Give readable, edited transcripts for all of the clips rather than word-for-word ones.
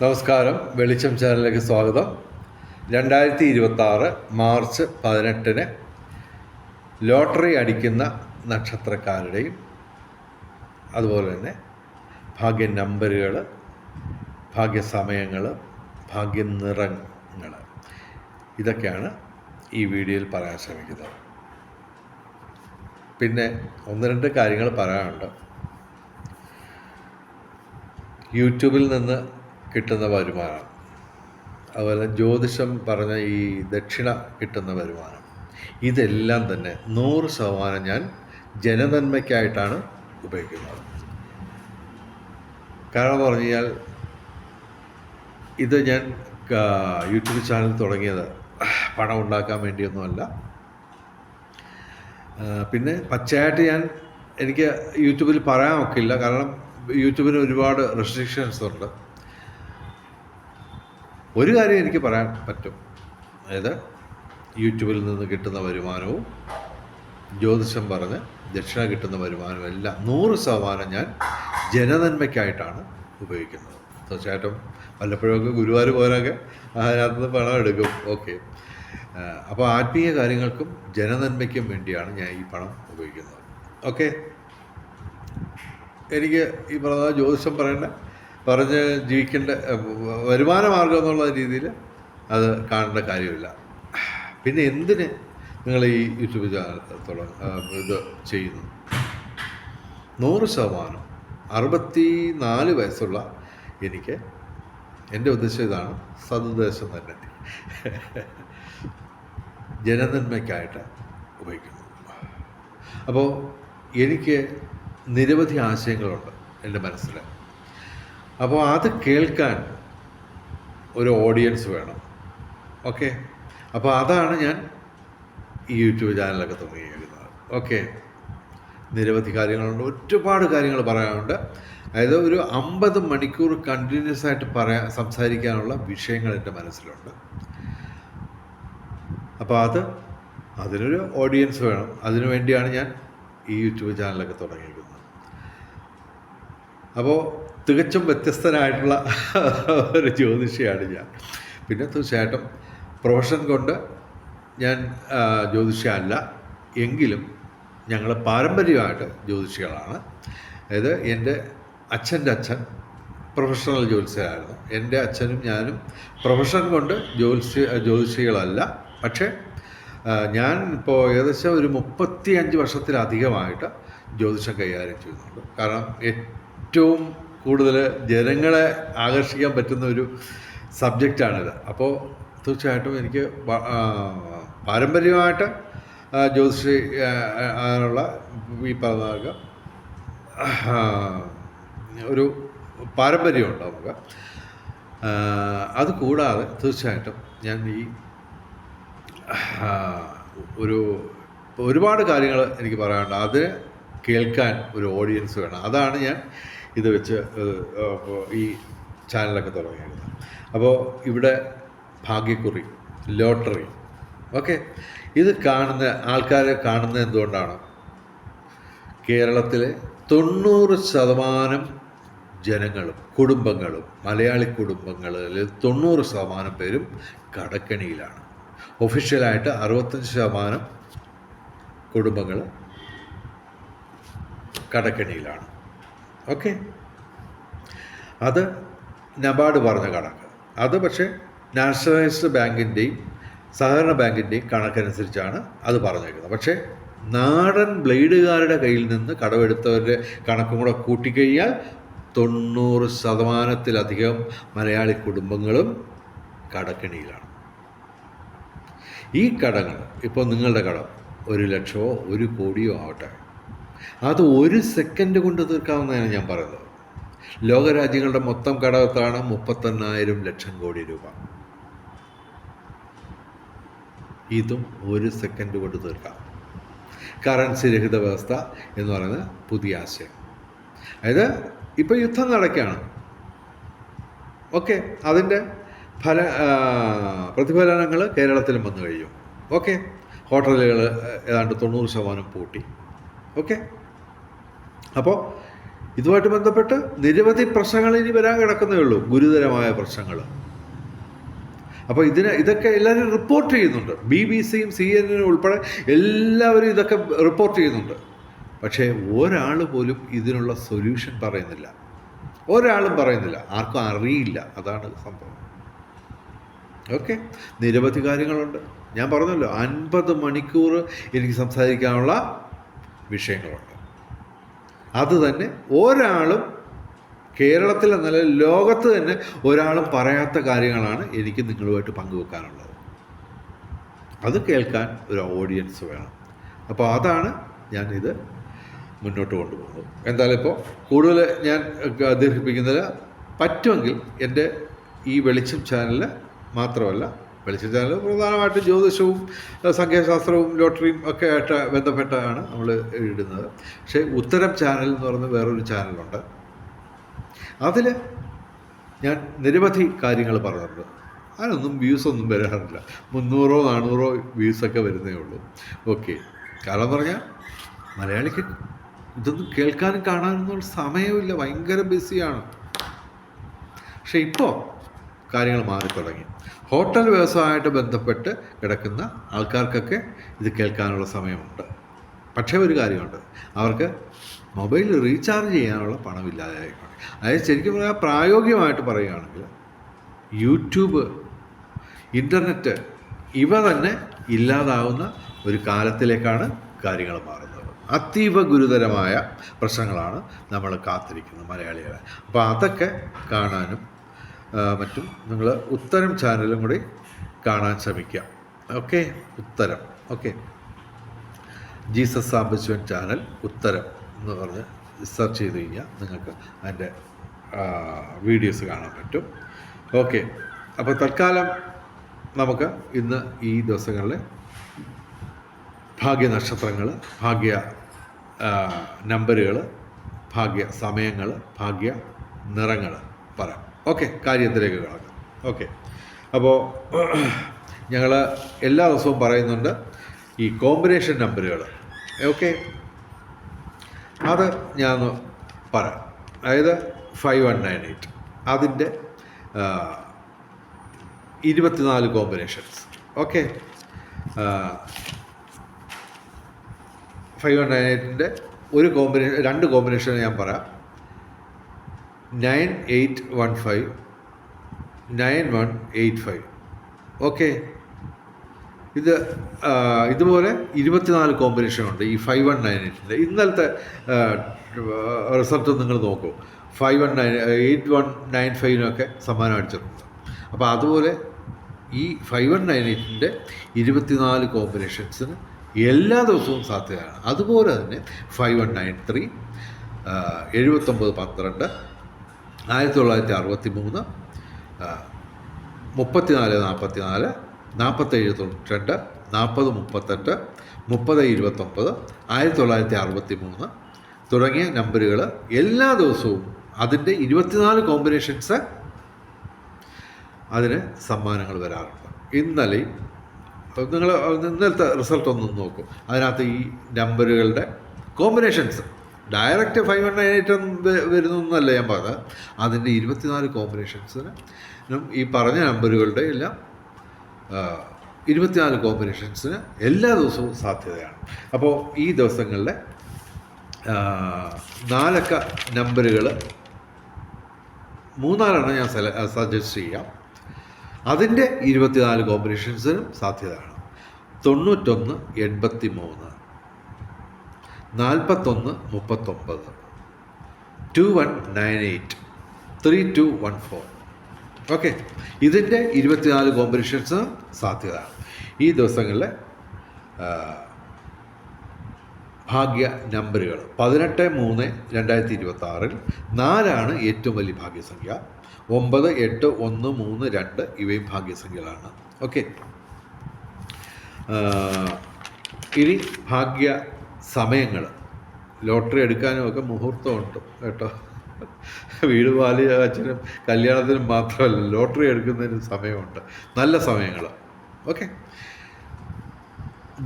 നമസ്കാരം. വെളിച്ചം ചാനലിലേക്ക് സ്വാഗതം. 2026 മാർച്ച് 18 ലോട്ടറി അടിക്കുന്ന നക്ഷത്രക്കാരുടെയും അതുപോലെ തന്നെ ഭാഗ്യ നമ്പറുകൾ, ഭാഗ്യസമയങ്ങൾ, ഭാഗ്യനിറങ്ങൾ, ഇതൊക്കെയാണ് ഈ വീഡിയോയിൽ പറയാൻ ശ്രമിക്കുന്നത്. പിന്നെ ഒന്ന് രണ്ട് കാര്യങ്ങൾ പറയാനുണ്ട്. യൂട്യൂബിൽ നിന്ന് കിട്ടുന്ന വരുമാനം, അതുപോലെ ജ്യോതിഷം പറഞ്ഞ ഈ ദക്ഷിണ കിട്ടുന്ന വരുമാനം, ഇതെല്ലാം തന്നെ 100% ഞാൻ ജനനന്മയ്ക്കായിട്ടാണ് ഉപയോഗിക്കുന്നത്. കാരണം പറഞ്ഞു കഴിഞ്ഞാൽ ഇത് ഞാൻ യൂട്യൂബ് ചാനൽ തുടങ്ങിയത് പണം ഉണ്ടാക്കാൻ വേണ്ടിയൊന്നുമല്ല. പിന്നെ പച്ചയായിട്ട് എനിക്ക് യൂട്യൂബിൽ പറയാൻ ഒക്കില്ല, കാരണം യൂട്യൂബിന് ഒരുപാട് റെസ്ട്രിക്ഷൻസ് ഉണ്ട്. ഒരു കാര്യം എനിക്ക് പറയാൻ പറ്റും, അതായത് യൂട്യൂബിൽ നിന്ന് കിട്ടുന്ന വരുമാനവും ജ്യോതിഷം പറഞ്ഞ് ദക്ഷിണ കിട്ടുന്ന വരുമാനവും എല്ലാം 100% ഞാൻ ജനനന്മയ്ക്കായിട്ടാണ് ഉപയോഗിക്കുന്നത്. തീർച്ചയായിട്ടും വല്ലപ്പോഴൊക്കെ ഗുരുവായൂർ പോകാനൊക്കെ അതിനകത്ത് പണം എടുക്കും, ഓക്കെ. അപ്പോൾ ആത്മീയ കാര്യങ്ങൾക്കും ജനനന്മയ്ക്കും വേണ്ടിയാണ് ഞാൻ ഈ പണം ഉപയോഗിക്കുന്നത്, ഓക്കെ. എനിക്ക് ഈ പറഞ്ഞ ജ്യോതിഷം പറഞ്ഞ് ജീവിക്കേണ്ട വരുമാന മാർഗം എന്നുള്ള രീതിയിൽ അത് കാണേണ്ട കാര്യമില്ല. പിന്നെ എന്തിന് നിങ്ങൾ ഈ യൂട്യൂബ് ചാനൽ ഇത് ചെയ്യുന്നു? 100% 64 വയസ്സുള്ള എനിക്ക് എൻ്റെ ഉദ്ദേശം ഇതാണ്, സതുദ്ദേശം തന്നെ, ജനനന്മയ്ക്കായിട്ട് ഉപയോഗിക്കുന്നു. അപ്പോൾ എനിക്ക് നിരവധി ആശയങ്ങളുണ്ട് എൻ്റെ മനസ്സിൽ. അപ്പോൾ അത് കേൾക്കാൻ ഒരു ഓഡിയൻസ് വേണം, ഓക്കെ. അപ്പോൾ അതാണ് ഞാൻ ഈ യൂട്യൂബ് ചാനലൊക്കെ തുടങ്ങിയിരിക്കുന്നത്, ഓക്കെ. നിരവധി കാര്യങ്ങളുണ്ട്, ഒരുപാട് കാര്യങ്ങൾ പറയാനുണ്ട്. അതായത് ഒരു 50 മണിക്കൂർ കണ്ടിന്യൂസ് ആയിട്ട് സംസാരിക്കാനുള്ള വിഷയങ്ങൾ എൻ്റെ മനസ്സിലുണ്ട്. അപ്പോൾ അതിനൊരു ഓഡിയൻസ് വേണം. അതിനു വേണ്ടിയാണ് ഞാൻ ഈ യൂട്യൂബ് ചാനലൊക്കെ തുടങ്ങിയിരിക്കുന്നത്. അപ്പോൾ തികച്ചും വ്യത്യസ്തനായിട്ടുള്ള ഒരു ജ്യോതിഷിയാണ് ഞാൻ. പിന്നെ തീർച്ചയായിട്ടും പ്രൊഫഷൻ കൊണ്ട് ഞാൻ ജ്യോതിഷിയല്ല എങ്കിലും ഞങ്ങൾ പാരമ്പര്യമായിട്ട് ജ്യോതിഷികളാണ്. അതായത് എൻ്റെ അച്ഛൻ്റെ അച്ഛൻ പ്രൊഫഷണൽ ജ്യോതിഷിയായിരുന്നു. എൻ്റെ അച്ഛനും ഞാനും പ്രൊഫഷൻ കൊണ്ട് ജ്യോതിഷികളല്ല. പക്ഷേ ഞാൻ ഇപ്പോൾ ഏകദേശം ഒരു 35 വർഷത്തിലധികമായിട്ട് ജ്യോതിഷം കൈകാര്യം ചെയ്യുന്നുണ്ട്. കാരണം ഏറ്റവും കൂടുതൽ ജനങ്ങളെ ആകർഷിക്കാൻ പറ്റുന്ന ഒരു സബ്ജക്റ്റാണിത്. അപ്പോൾ തീർച്ചയായിട്ടും എനിക്ക് പാരമ്പര്യമായിട്ട് ജ്യോതിഷി ആകാനുള്ള ഈ പറഞ്ഞ ഒരു പാരമ്പര്യമുണ്ട് നമുക്ക്. അതുകൂടാതെ തീർച്ചയായിട്ടും ഞാൻ ഈ ഒരുപാട് കാര്യങ്ങൾ എനിക്ക് പറയാനുണ്ട്. അത് കേൾക്കാൻ ഒരു ഓഡിയൻസ് വേണം. അതാണ് ഞാൻ ഇത് വെച്ച് ഈ ചാനലൊക്കെ തുടങ്ങിയത്. അപ്പോൾ ഇവിടെ ഭാഗ്യക്കുറി, ലോട്ടറി, ഓക്കെ, ഇത് ആൾക്കാരെ കാണുന്നത് എന്തുകൊണ്ടാണ്? കേരളത്തിലെ 90% ജനങ്ങളും കുടുംബങ്ങളും, മലയാളി കുടുംബങ്ങളിൽ 90% പേരും കടക്കെണിയിലാണ്. ഒഫീഷ്യലായിട്ട് 65% കുടുംബങ്ങൾ കടക്കെണിയിലാണ്, ഓക്കെ. അത് നബാർഡ് പറഞ്ഞ കണക്ക്. അത് പക്ഷേ നാഷണലൈസ്ഡ് ബാങ്കിൻ്റെയും സഹകരണ ബാങ്കിൻ്റെയും കണക്കനുസരിച്ചാണ് അത് പറഞ്ഞേക്കുന്നത്. പക്ഷേ നാടൻ ബ്ലേഡുകാരുടെ കയ്യിൽ നിന്ന് കടമെടുത്തവരുടെ കണക്കും കൂടെ കൂട്ടിക്കഴിഞ്ഞാൽ 90%-ലധികം മലയാളി കുടുംബങ്ങളും കടക്കെണിയിലാണ്. ഈ കടങ്ങൾ, ഇപ്പോൾ നിങ്ങളുടെ കടം 1 ലക്ഷമോ 1 കോടിയോ ആവട്ടെ, അത് 1 സെക്കൻഡ് കൊണ്ട് തീർക്കാവുന്നതാണ് ഞാൻ പറയുന്നത്. ലോകരാജ്യങ്ങളുടെ മൊത്തം കടത്താണ് 31,000 ലക്ഷം കോടി രൂപ. ഇതും 1 സെക്കൻഡ് കൊണ്ട് തീർക്കാം. കറൻസി രഹിത വ്യവസ്ഥ എന്ന് പറയുന്ന പുതിയ ആശയം. അതായത് ഇപ്പോൾ യുദ്ധം നടക്കുകയാണ്, ഓക്കെ. അതിൻ്റെ പ്രതിഫലനങ്ങൾ കേരളത്തിലും വന്നു കഴിഞ്ഞു, ഓക്കെ. ഹോട്ടലുകൾ ഏതാണ്ട് 90% പൂട്ടി, ഓക്കെ. അപ്പോൾ ഇതുമായിട്ട് ബന്ധപ്പെട്ട് നിരവധി പ്രശ്നങ്ങൾ ഇനി വരാൻ കിടക്കുന്നേ ഉള്ളൂ, ഗുരുതരമായ പ്രശ്നങ്ങൾ. അപ്പോൾ ഇതൊക്കെ എല്ലാവരും റിപ്പോർട്ട് ചെയ്യുന്നുണ്ട്. BBC-യും CNN ഉൾപ്പെടെ എല്ലാവരും ഇതൊക്കെ റിപ്പോർട്ട് ചെയ്യുന്നുണ്ട്. പക്ഷേ ഒരാൾ പോലും ഇതിനുള്ള സൊല്യൂഷൻ പറയുന്നില്ല. ഒരാളും പറയുന്നില്ല, ആർക്കും അറിയില്ല. അതാണ് സംഭവം. ഓക്കെ, നിരവധി കാര്യങ്ങളുണ്ട്. ഞാൻ പറഞ്ഞല്ലോ 50 മണിക്കൂർ എനിക്ക് സംസാരിക്കാനുള്ള വിഷയങ്ങളുണ്ട്. അത് തന്നെ ഒരാളും കേരളത്തിൽ എന്നല്ല ലോകത്ത് തന്നെ ഒരാളും പറയാത്ത കാര്യങ്ങളാണ് എനിക്ക് നിങ്ങളുമായിട്ട് പങ്കുവെക്കാനുള്ളത്. അത് കേൾക്കാൻ ഒരു ഓഡിയൻസ് വേണം. അപ്പോൾ അതാണ് ഞാനിത് മുന്നോട്ട് കൊണ്ടുപോകുന്നത്. എന്തായാലും ഇപ്പോൾ കൂടുതൽ ഞാൻ ദീർഘിപ്പിക്കുന്നില്ല. പറ്റുമെങ്കിൽ എൻ്റെ ഈ വെളിച്ചം ചാനലിൽ മാത്രമല്ല, വെളിച്ചം ചാനൽ പ്രധാനമായിട്ടും ജ്യോതിഷവും സംഖ്യാശാസ്ത്രവും ലോട്ടറിയും ഒക്കെ ആയിട്ട് ബന്ധപ്പെട്ടാണ് നമ്മൾ ഇടുന്നത്. പക്ഷേ ഉത്തരം ചാനൽ എന്ന് പറയുന്ന വേറൊരു ചാനലുണ്ട്. അതിൽ ഞാൻ നിരവധി കാര്യങ്ങൾ പറഞ്ഞിട്ടുണ്ട്. അതിനൊന്നും വ്യൂസൊന്നും വരാറില്ല. 300-400 വ്യൂസൊക്കെ വരുന്നേ ഉള്ളൂ. ഓക്കെ, കാരണം എന്ന് പറഞ്ഞാൽ മലയാളിക്ക് ഇതൊന്നും കേൾക്കാനും കാണാനൊന്നും സമയമില്ല, ഭയങ്കര ബിസിയാണ്. പക്ഷെ ഇപ്പോൾ കാര്യങ്ങൾ മാറിത്തുടങ്ങി. ഹോട്ടൽ വ്യവസായമായിട്ട് ബന്ധപ്പെട്ട് കിടക്കുന്ന ആൾക്കാർക്കൊക്കെ ഇത് കേൾക്കാനുള്ള സമയമുണ്ട്. പക്ഷേ ഒരു കാര്യമുണ്ട്, അവർക്ക് മൊബൈൽ റീചാർജ് ചെയ്യാനുള്ള പണമില്ലാതായിട്ടുണ്ട്. അതായത് ശരിക്കും പറഞ്ഞാൽ പ്രായോഗികമായിട്ട് പറയുകയാണെങ്കിൽ യൂട്യൂബ്, ഇൻ്റർനെറ്റ് ഇവ തന്നെ ഇല്ലാതാവുന്ന ഒരു കാലത്തിലേക്കാണ് കാര്യങ്ങൾ മാറുന്നത്. അതീവ ഗുരുതരമായ പ്രശ്നങ്ങളാണ് നമ്മൾ കാത്തിരിക്കുന്നത് മലയാളികളെ. അപ്പോൾ അതൊക്കെ കാണാനും മറ്റും നിങ്ങൾ ഉത്തരം ചാനലും കൂടി കാണാൻ ശ്രമിക്കുക. ഓക്കെ, ഉത്തരം. ഓക്കെ, ജീസസ് സാംബശിവൻ ചാനൽ ഉത്തരം എന്ന് പറഞ്ഞ് സെർച്ച് ചെയ്ത് കഴിഞ്ഞാൽ നിങ്ങൾക്ക് അതിൻ്റെ വീഡിയോസ് കാണാൻ പറ്റും. ഓക്കെ, അപ്പോൾ തൽക്കാലം നമുക്ക് ഇന്ന് ഈ ദിവസങ്ങളിൽ ഭാഗ്യ നക്ഷത്രങ്ങൾ, ഭാഗ്യ നമ്പറുകൾ, ഭാഗ്യ സമയങ്ങൾ, ഭാഗ്യ നിറങ്ങൾ പറയാം. ഓക്കെ, കാര്യത്തിലേക്ക് കിടക്കാം. ഓക്കെ, അപ്പോൾ ഞങ്ങൾ എല്ലാ ദിവസവും പറയുന്നുണ്ട് ഈ കോമ്പിനേഷൻ നമ്പറുകൾ. ഓക്കെ, അത് ഞാൻ പറയാം. അതായത് 5198 അതിൻ്റെ 24 കോമ്പിനേഷൻസ്. ഓക്കെ, 5198-ൻ്റെ ഒരു കോമ്പിനേഷൻ, 2 കോമ്പിനേഷൻ ഞാൻ പറയാം. 9815 9185. ഓക്കെ, ഇതുപോലെ 24 കോമ്പിനേഷനുണ്ട് ഈ 5198-ൻ്റെ. ഇന്നലത്തെ റിസൾട്ട് നിങ്ങൾ നോക്കൂ. 8195-നൊക്കെ സമ്മാനം അടിച്ചിട്ടുണ്ട്. അപ്പോൾ അതുപോലെ ഈ 5198-ൻ്റെ 24 കോമ്പിനേഷൻസിന് എല്ലാ ദിവസവും സാധ്യതയാണ്. അതുപോലെ തന്നെ 5193, 7912, 1963, 3444, 4792, 4038, 3029, 1963 തുടങ്ങിയ നമ്പറുകൾ എല്ലാ ദിവസവും അതിൻ്റെ 24 കോമ്പിനേഷൻസ് അതിന് സമ്മാനങ്ങൾ വരാറുണ്ട്. ഇന്നലെയും നിങ്ങൾ ഇന്നലത്തെ റിസൾട്ട് ഒന്ന് നോക്കും. അതിനകത്ത് ഈ നമ്പറുകളുടെ കോമ്പിനേഷൻസ് ഡയറക്റ്റ് 5198 വരുന്നൊന്നല്ല ഞാൻ പറഞ്ഞത്. അതിൻ്റെ 24 കോമ്പിനേഷൻസിനും ഈ പറഞ്ഞ നമ്പറുകളുടെ എല്ലാം 24 കോമ്പിനേഷൻസിന് എല്ലാ ദിവസവും സാധ്യതയാണ്. അപ്പോൾ ഈ ദിവസങ്ങളിലെ 4 അക്ക നമ്പറുകൾ 3-4 ഞാൻ സജസ്റ്റ് ചെയ്യാം. അതിൻ്റെ 24 കോമ്പിനേഷൻസിനും സാധ്യതയാണ്. 91 83, 41 39, 2198, 3214. ഓക്കെ, ഇതിൻ്റെ 24 കോമ്പിനേഷൻസിനും സാധ്യതയാണ്. ഈ ദിവസങ്ങളിലെ ഭാഗ്യ നമ്പറുകൾ 18-3-2026 4 ഏറ്റവും വലിയ ഭാഗ്യസംഖ്യ. 9, 8, 1, 3, 2 ഇവയും ഭാഗ്യസംഖ്യകളാണ്. ഓക്കെ, ഇനി ഭാഗ്യ സമയങ്ങൾ. ലോട്ടറി എടുക്കാനും ഒക്കെ മുഹൂർത്തമുണ്ട് കേട്ടോ. വീട് പാല് അച്ഛനും കല്യാണത്തിനും മാത്രമല്ല, ലോട്ടറി എടുക്കുന്നതിനും സമയമുണ്ട്, നല്ല സമയങ്ങൾ. ഓക്കെ,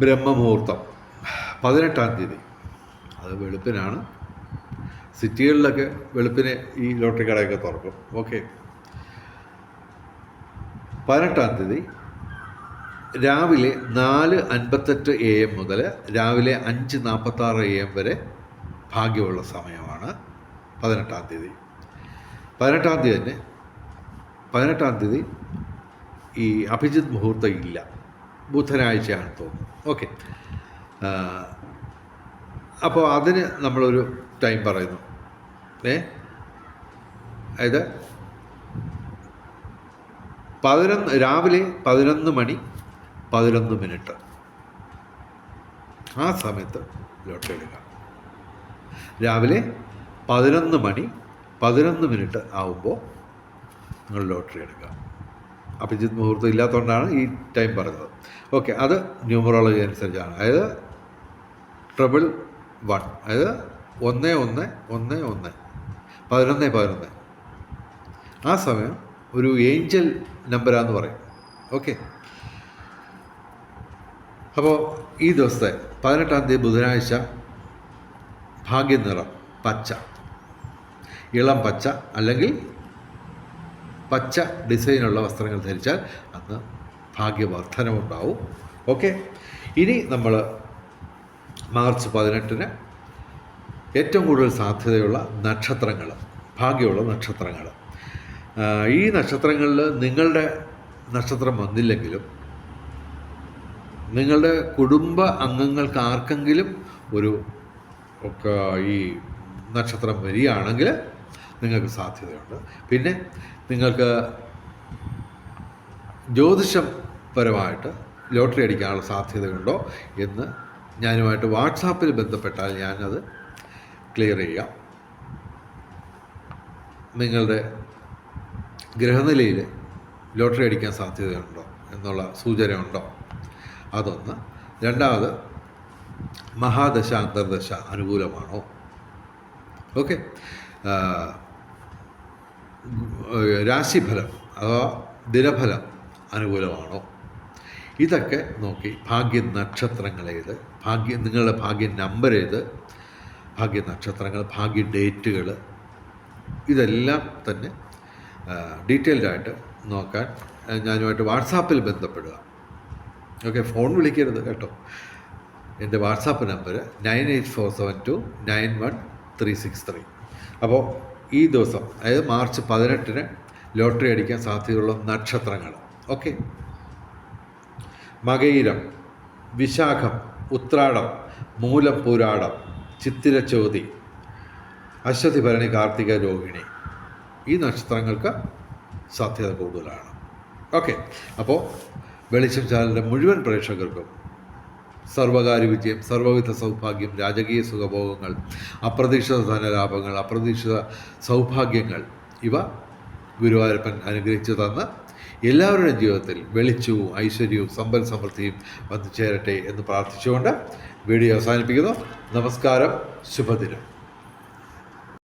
ബ്രഹ്മമുഹൂർത്തം 18-ാം തീയതി, അത് വെളുപ്പിനാണ്. സിറ്റികളിലൊക്കെ വെളുപ്പിനെ ഈ ലോട്ടറി കടയൊക്കെ തുറക്കും. ഓക്കെ, 18-ാം തീയതി രാവിലെ 4:58 AM മുതൽ രാവിലെ 5:46 AM വരെ ഭാഗ്യമുള്ള സമയമാണ് 18-ാം തീയതി. 18-ാം തീയതി തന്നെ 18-ാം തീയതി ഈ അഭിജിത്ത് മുഹൂർത്തം ഇല്ല, ബുധനാഴ്ചയാണെന്ന് തോന്നുന്നു. ഓക്കെ, അപ്പോൾ അതിന് നമ്മളൊരു ടൈം പറയുന്നു. അതായത് രാവിലെ 11 മണി 11 മിനിറ്റ് ആ സമയത്ത് ലോട്ടറി എടുക്കാം. രാവിലെ 11 മണി 11 മിനിറ്റ് ആവുമ്പോൾ നിങ്ങൾ ലോട്ടറി എടുക്കാം. അഭിജിത്ത് മുഹൂർത്തം ഇല്ലാത്തതുകൊണ്ടാണ് ഈ ടൈം പറഞ്ഞത്. ഓക്കെ, അത് ന്യൂമറോളജി അനുസരിച്ചാണ്. അതായത് 111, അതായത് 1111 1111 ആ സമയം ഒരു ഏഞ്ചൽ നമ്പറാന്ന് പറയും. ഓക്കെ, അപ്പോൾ ഈ ദിവസത്തെ 18-ാം തീയതി ബുധനാഴ്ച ഭാഗ്യനിറം പച്ച, ഇളം പച്ച അല്ലെങ്കിൽ പച്ച ഡിസൈനുള്ള വസ്ത്രങ്ങൾ ധരിച്ചാൽ അന്ന് ഭാഗ്യവർദ്ധനവുണ്ടാവും. ഓക്കെ, ഇനി നമ്മൾ മാർച്ച് 18-ന് ഏറ്റവും കൂടുതൽ സാധ്യതയുള്ള നക്ഷത്രങ്ങൾ, ഭാഗ്യമുള്ള നക്ഷത്രങ്ങൾ, ഈ നക്ഷത്രങ്ങളിൽ നിങ്ങളുടെ നക്ഷത്രം വന്നില്ലെങ്കിലും നിങ്ങളുടെ കുടുംബ അംഗങ്ങൾക്ക് ആർക്കെങ്കിലും ഒരു ഒക്കെ ഈ നക്ഷത്രം വരികയാണെങ്കിൽ നിങ്ങൾക്ക് സാധ്യതയുണ്ട്. പിന്നെ നിങ്ങൾക്ക് ജ്യോതിഷപരമായിട്ട് ലോട്ടറി അടിക്കാനുള്ള സാധ്യതയുണ്ടോ എന്ന് ഞാനുമായിട്ട് വാട്സാപ്പിൽ ബന്ധപ്പെട്ടാൽ ഞാനത് ക്ലിയർ ചെയ്യാം. നിങ്ങളുടെ ഗ്രഹനിലയിൽ ലോട്ടറി അടിക്കാൻ സാധ്യതയുണ്ടോ എന്നുള്ള സൂചന ഉണ്ടോ, അതൊന്ന്. രണ്ടാമത്, മഹാദശ അന്തർദശ അനുകൂലമാണോ? ഓക്കെ, രാശിഫലം അഥവാ ദിനഫലം അനുകൂലമാണോ? ഇതൊക്കെ നോക്കി ഭാഗ്യ നക്ഷത്രങ്ങൾ ഏത്, നിങ്ങളുടെ ഭാഗ്യ നമ്പർ ഏത്, ഭാഗ്യ നക്ഷത്രങ്ങൾ, ഭാഗ്യ ഡേറ്റുകൾ, ഇതെല്ലാം തന്നെ ഡീറ്റെയിൽഡായിട്ട് നോക്കാൻ ഞാനുമായിട്ട് വാട്സാപ്പിൽ ബന്ധപ്പെടുക. ഓക്കെ, ഫോൺ വിളിക്കരുത് കേട്ടോ. എൻ്റെ വാട്സാപ്പ് നമ്പർ 9847291363. അപ്പോൾ ഈ ദിവസം, അതായത് മാർച്ച് 18-ന് ലോട്ടറി അടിക്കാൻ സാധ്യതയുള്ള നക്ഷത്രങ്ങൾ. ഓക്കെ, മകയിരം, വിശാഖം, ഉത്രാടം, മൂലം, പൂരാടം, ചിത്തിര, ചോതി, അശ്വതി, ഭരണി, കാർത്തിക, രോഹിണി, ഈ നക്ഷത്രങ്ങൾക്ക് സാധ്യത കൂടുതലാണ്. ഓക്കെ, അപ്പോൾ വെളിച്ചം ചാനലിൻ്റെ മുഴുവൻ പ്രേക്ഷകർക്കും സർവകാര്യ വിജയം, സർവവിധ സൗഭാഗ്യം, രാജകീയ സുഖഭോഗങ്ങൾ, അപ്രതീക്ഷിത ധനലാഭങ്ങൾ, അപ്രതീക്ഷിത സൗഭാഗ്യങ്ങൾ, ഇവ ഗുരുവായൂരപ്പൻ അനുഗ്രഹിച്ചു തന്ന് എല്ലാവരുടെയും ജീവിതത്തിൽ വെളിച്ചവും ഐശ്വര്യവും സമ്പൽ സമൃദ്ധിയും വന്നു ചേരട്ടെ എന്ന് പ്രാർത്ഥിച്ചുകൊണ്ട് വീഡിയോ അവസാനിപ്പിക്കുന്നു. നമസ്കാരം, ശുഭദിനം.